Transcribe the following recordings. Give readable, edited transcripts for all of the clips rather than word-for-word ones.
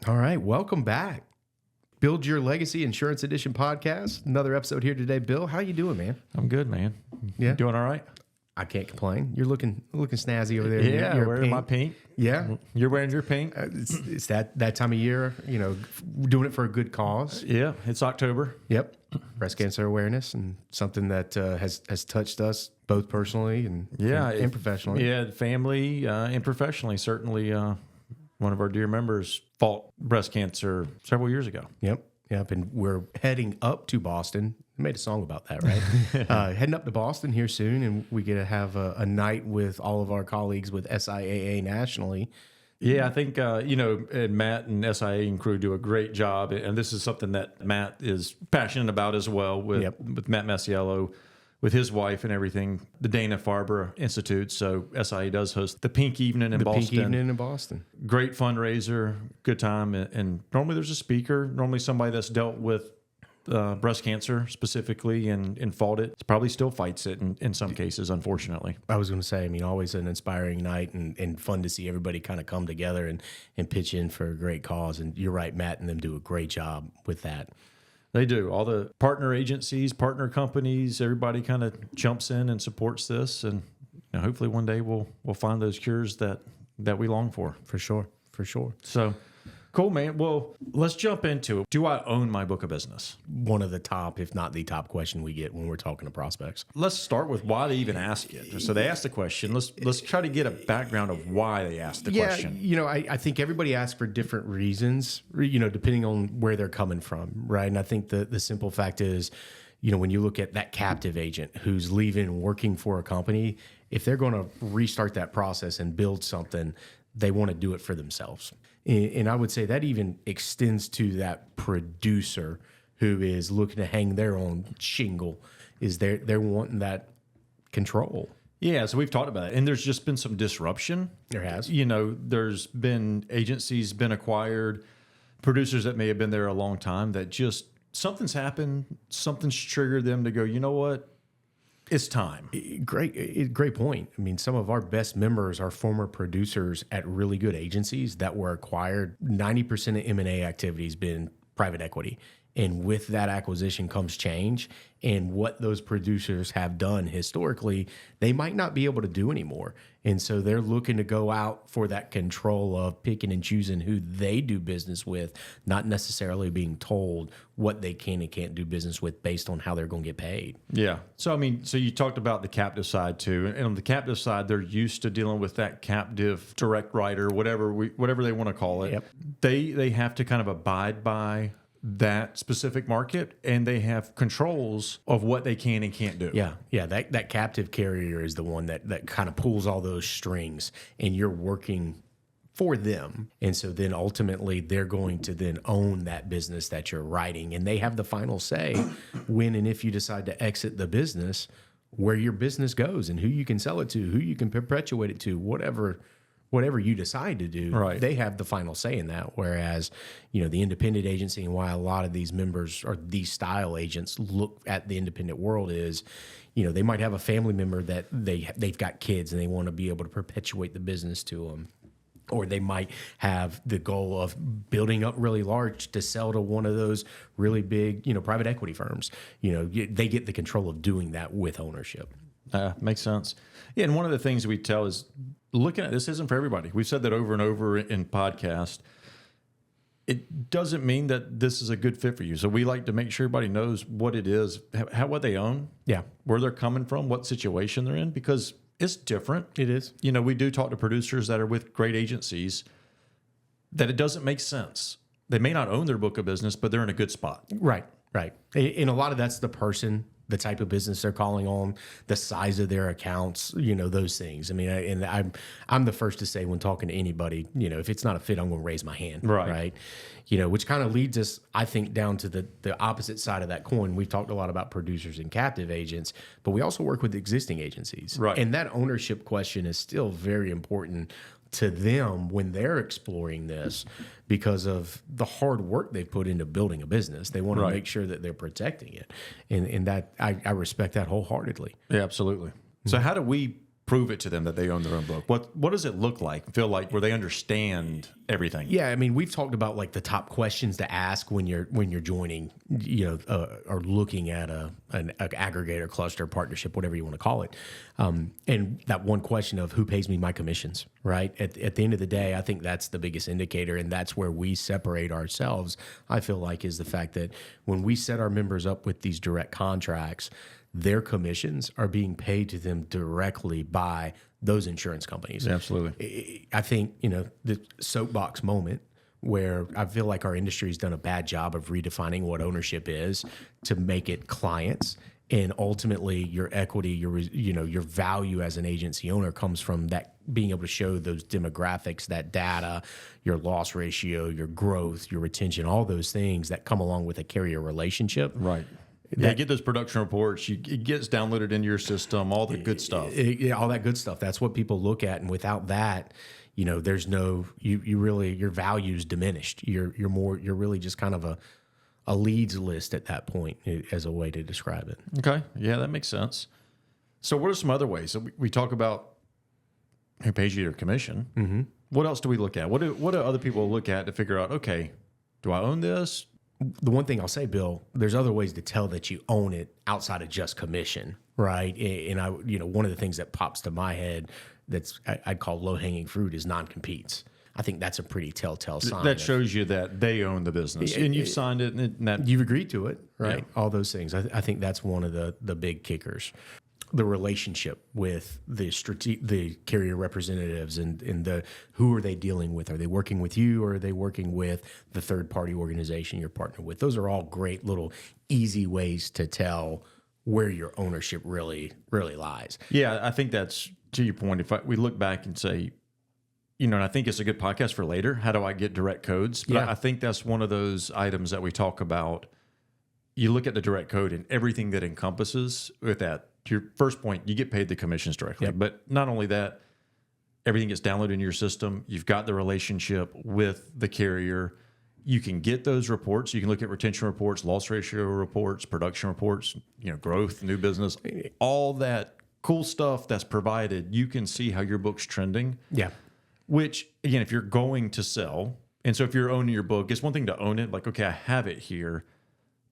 All right, welcome back. Build Your Legacy Insurance Edition podcast. Another episode here today. Bill, how you doing, man? I'm good, man. Yeah? You doing all right? I can't complain. You're looking snazzy over there. Yeah, You're wearing pink. my pink. Yeah, You're wearing your pink. it's that time of year. You know, doing it for a good cause. Yeah, it's October. Yep, breast cancer awareness and something that has touched us both personally and professionally. Yeah, family and professionally. Certainly, one of our dear members fought breast cancer several years ago. Yep. And we're heading up to Boston. I made a song about that, right? Heading up to Boston here soon, and we get to have a night with all of our colleagues with SIAA nationally. Yeah, I think, and Matt and SIA and crew do a great job. And this is something that Matt is passionate about as well with Matt Masiello, with his wife and everything, the Dana-Farber Institute. So SIA does host the Pink Evening in Boston. The Pink Evening in Boston. Great fundraiser, good time. And normally there's a speaker, normally somebody that's dealt with breast cancer specifically and fought it. Probably still fights it in some cases, unfortunately. I was going to say, always an inspiring night and fun to see everybody kind of come together and pitch in for a great cause. And you're right, Matt and them do a great job with that. They do. All the partner agencies, partner companies, everybody kind of jumps in and supports this. And hopefully one day we'll find those cures that we long for. For sure. So cool, man. Well, let's jump into it. Do I own my book of business? One of the top, if not the top question we get when we're talking to prospects. Let's start with why they even ask it. So they ask the question. Let's try to get a background of why they asked the question. I think everybody asks for different reasons, depending on where they're coming from, right? And I think the simple fact is, when you look at that captive agent who's leaving working for a company, if they're going to restart that process and build something, they want to do it for themselves. And I would say that even extends to that producer who is looking to hang their own shingle, is they're wanting that control. Yeah, so we've talked about it, and there's just been some disruption. There has. There's been agencies been acquired, producers that may have been there a long time that just something's happened, something's triggered them to go, you know what? It's time. Great point. Some of our best members are former producers at really good agencies that were acquired. 90% of M&A activity has been private equity. And with that acquisition comes change. And what those producers have done historically, they might not be able to do anymore. And so they're looking to go out for that control of picking and choosing who they do business with, not necessarily being told what they can and can't do business with based on how they're going to get paid. Yeah. So, so you talked about the captive side too. And on the captive side, they're used to dealing with that captive direct writer, whatever they want to call it. Yep. They have to kind of abide by that specific market, and they have controls of what they can and can't do. Yeah. That captive carrier is the one that kind of pulls all those strings, and you're working for them. And so then ultimately they're going to then own that business that you're writing, and they have the final say when and if you decide to exit the business, where your business goes and who you can sell it to, who you can perpetuate it to, whatever you decide to do, right. They have the final say in that. Whereas, the independent agency, and why a lot of these members or these style agents look at the independent world is, they might have a family member that they've got kids and they want to be able to perpetuate the business to them. Or they might have the goal of building up really large to sell to one of those really big, private equity firms. They get the control of doing that with ownership. Makes sense. Yeah, and one of the things we tell is looking at this isn't for everybody. We've said that over and over in podcast. It doesn't mean that this is a good fit for you. So we like to make sure everybody knows what it is, what they own, where they're coming from, what situation they're in, because it's different. It is. We do talk to producers that are with great agencies that it doesn't make sense. They may not own their book of business, but they're in a good spot. Right. And a lot of that's the person, the type of business they're calling on, the size of their accounts, those things. I'm the first to say when talking to anybody, if it's not a fit, I'm going to raise my hand. Right. Which kind of leads us, I think, down to the opposite side of that coin. We've talked a lot about producers and captive agents, but we also work with existing agencies. Right. And that ownership question is still very important to them when they're exploring this because of the hard work they've put into building a business. They want to make sure that they're protecting it. And that I respect that wholeheartedly. Yeah, absolutely. So how do we prove it to them that they own their own book? What does it look like, feel like, where they understand everything. Yeah, I mean, we've talked about like the top questions to ask when you're joining, or looking at an aggregator, cluster, partnership, whatever you want to call it. And that one question of who pays me my commissions, right? At the end of the day, I think that's the biggest indicator, and that's where we separate ourselves. I feel like is the fact that when we set our members up with these direct contracts, their commissions are being paid to them directly by those insurance companies. Absolutely. I think, the soapbox moment where I feel like our industry's done a bad job of redefining what ownership is to make it clients. And ultimately your equity, your value as an agency owner comes from that being able to show those demographics, that data, your loss ratio, your growth, your retention, all those things that come along with a carrier relationship. Right. Yeah, get those production reports. It gets downloaded into your system, all the good stuff. All that good stuff. That's what people look at. And without that, there's no, you really, your value's diminished. You're really just kind of a leads list at that point as a way to describe it. Okay. Yeah, that makes sense. So what are some other ways? So we talk about who pays you their commission. Mm-hmm. What else do we look at? What do other people look at to figure out, okay, do I own this? The one thing I'll say, Bill, there's other ways to tell that you own it outside of just commission, right? And one of the things that pops to my head I'd call low-hanging fruit is non-competes. I think that's a pretty telltale sign. That shows you that they own the business, and you've signed it, and that you've agreed to it, right? Yeah. All those things. I think that's one of the big kickers. The relationship with the carrier representatives and the who are they dealing with? Are they working with you, or are they working with the third party organization you're partnered with? Those are all great little easy ways to tell where your ownership really lies. Yeah, I think that's to your point. If we look back and say, and I think it's a good podcast for later. How do I get direct codes? But Yeah. I think that's one of those items that we talk about. You look at the direct code and everything that encompasses with that. To your first point, you get paid the commissions directly. Yep. But not only that, everything gets downloaded into your system. You've got the relationship with the carrier. You can get those reports. You can look at retention reports, loss ratio reports, production reports, growth, new business, all that cool stuff that's provided. You can see how your book's trending. Yeah. Which, again, if you're going to sell, and so if you're owning your book, it's one thing to own it. Like, okay, I have it here,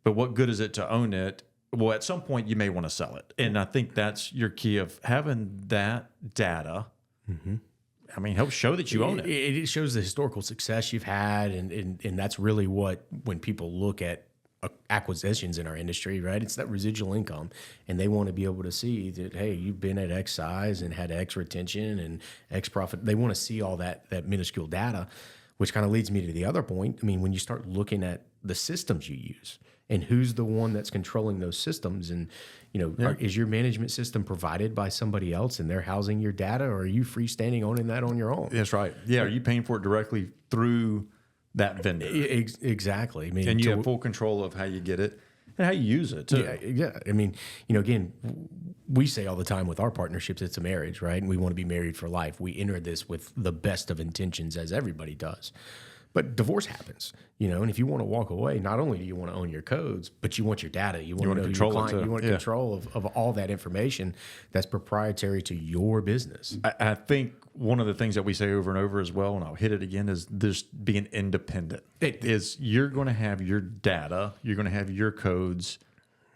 but what good is it to own it? Well, at some point you may want to sell it. And I think that's your key of having that data. Mm-hmm. I mean, helps show that you own it. It shows the historical success you've had. And that's really when people look at acquisitions in our industry, right? It's that residual income. And they want to be able to see that, hey, you've been at X size and had X retention and X profit. They want to see all that minuscule data, which kind of leads me to the other point. I mean, when you start looking at the systems you use, and who's the one that's controlling those systems, and is your management system provided by somebody else and they're housing your data, or are you freestanding owning that on your own? That's right. Yeah, are you paying for it directly through that vendor? Exactly. I mean, and you have full control of how you get it and how you use it too. Yeah. I mean, again, we say all the time with our partnerships, it's a marriage, right? And we want to be married for life. We enter this with the best of intentions, as everybody does. But divorce happens, and if you want to walk away, not only do you want to own your codes, but you want your data. You want to know your client. You want control of all that information that's proprietary to your business. I think one of the things that we say over and over as well, and I'll hit it again, is just being independent. You're going to have your data, you're going to have your codes,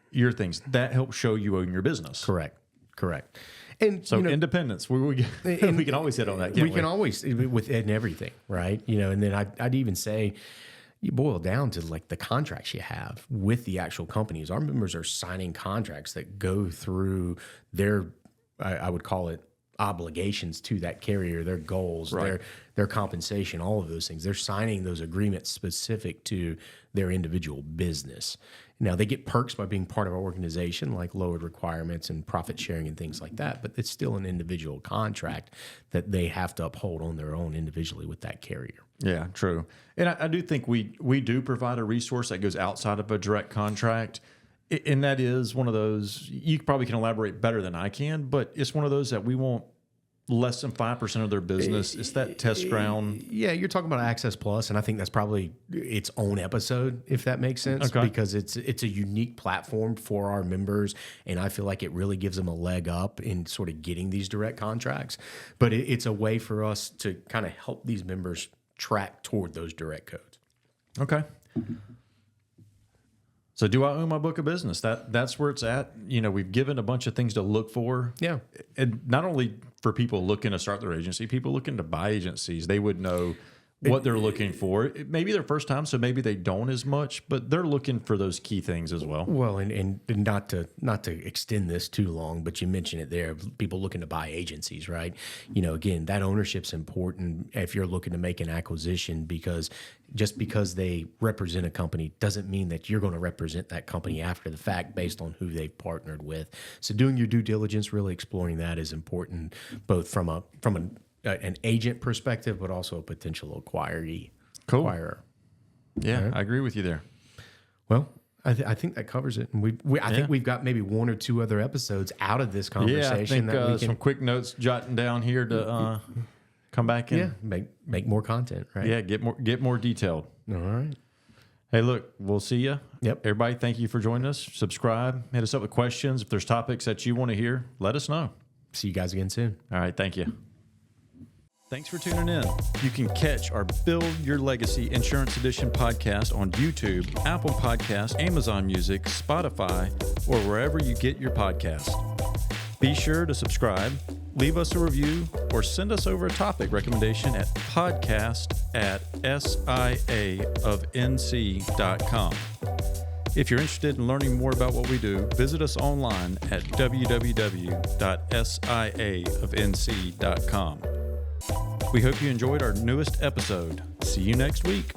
your things. That helps show you own your business. Correct. And so independence, we can always hit on that. We can always within everything, right? And then I'd even say you boil down to like the contracts you have with the actual companies. Our members are signing contracts that go through their, I would call it, obligations to that carrier, their goals, right, their compensation, all of those things. They're signing those agreements specific to their individual business. Now, they get perks by being part of our organization, like lowered requirements and profit sharing and things like that, but it's still an individual contract that they have to uphold on their own individually with that carrier. Yeah, true. And I do think we do provide a resource that goes outside of a direct contract. And that is one of those, you probably can elaborate better than I can, but it's one of those that we want less than 5% of their business. It's that test ground. Yeah, you're talking about Access Plus, and I think that's probably its own episode, if that makes sense, okay, because it's a unique platform for our members, and I feel like it really gives them a leg up in sort of getting these direct contracts. But it's a way for us to kind of help these members track toward those direct codes. Okay. So do I own my book of business? That's where it's at. You know, we've given a bunch of things to look for. Yeah. And not only for people looking to start their agency, people looking to buy agencies, they would know what they're looking for. It may be their first time, so maybe they don't as much, but they're looking for those key things as well. Well, and not to extend this too long, but you mentioned it there, people looking to buy agencies, right? You know, again, that ownership's important if you're looking to make an acquisition, because just because they represent a company doesn't mean that you're going to represent that company after the fact based on who they've partnered with. So doing your due diligence, really exploring that is important, both from an agent perspective, but also a potential acquirer. Yeah, Right. I agree with you there. Well, I think that covers it. And I think we've got maybe one or two other episodes out of this conversation. Yeah, I think some quick notes jotting down here to come back and make more content, right? Yeah, get more detailed. All right. Hey, look, we'll see you. Yep. Everybody, thank you for joining us. Subscribe. Hit us up with questions. If there's topics that you want to hear, let us know. See you guys again soon. All right, thank you. Thanks for tuning in. You can catch our Build Your Legacy Insurance Edition podcast on YouTube, Apple Podcasts, Amazon Music, Spotify, or wherever you get your podcasts. Be sure to subscribe, leave us a review, or send us over a topic recommendation at podcast@siaofnc.com. If you're interested in learning more about what we do, visit us online at www.siaofnc.com. We hope you enjoyed our newest episode. See you next week.